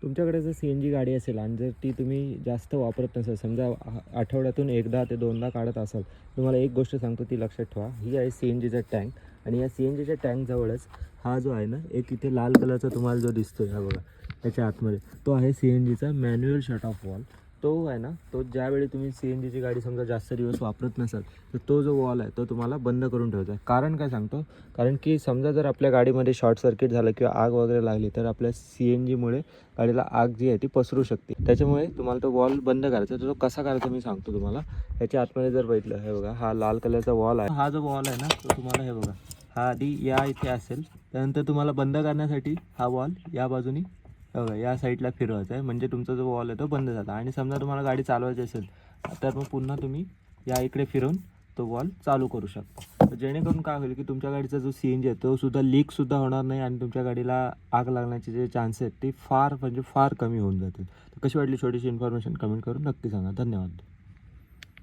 तुमच्याकडे जर C N G गाडी असेल आणि जर ती तुम्ही जास्त वापरत नसाल, समजा आठवड्यातून एकदा ते दोनदा काढत असाल, तुम्हाला एक गोष्ट सांगतो ती लक्षात ठेवा. ही आहे सी एन जीचा टँक आणि या सी एन जीच्या टँकजवळच हा जो आहे ना, एक इथे लाल कलरचा तुम्हाला जो दिसतो आहे हा बघा, त्याच्या आतमध्ये तो आहे सी एन जीचा मॅन्युअल शट ऑफ वॉल. तो आहे ना, तो ज्यावेळी तुम्ही सी एन जीची गाडी समजा जास्त दिवस वापरत नसाल तर तो जो वॉल आहे तो तुम्हाला बंद करून ठेवायचा आहे. कारण काय सांगतो, कारण की समजा जर आपल्या गाडीमध्ये शॉर्ट सर्किट झालं किंवा आग वगैरे लागली तर आपल्या सी एन जीमुळे गाडीला आग जी आहे ती पसरू शकते. त्याच्यामुळे तुम्हाला तो वॉल बंद करायचा. तर तो कसा करायचा मी सांगतो तुम्हाला. याच्या आतमध्ये जर बघितलं, हे बघा हा लाल कलरचा वॉल आहे. हा जो वॉल आहे ना तो तुम्हाला हे बघा, हा आधी या इथे असेल, त्यानंतर तुम्हाला बंद करण्यासाठी हा वॉल या बाजूनी बघा या साईडला फिरवायचा आहे, म्हणजे तुमचा जो वॉल आहे तो बंद झाला. आणि समजा तुम्हाला गाडी चालवायची असेल तर मग पुन्हा तुम्ही या इकडे फिरवून तो वॉल चालू करू शकता. तर जेणेकरून काय होईल की तुमच्या गाडीचा जो सी एन जी आहे तो सुद्धा लीकसुद्धा होणार नाही आणि तुमच्या गाडीला आग लागण्याचे जे चान्सेस आहेत ते फार म्हणजे फार कमी होऊन जातील. तर कशी वाटली छोटीशी इन्फॉर्मेशन कमेंट करून नक्की सांगा. धन्यवाद.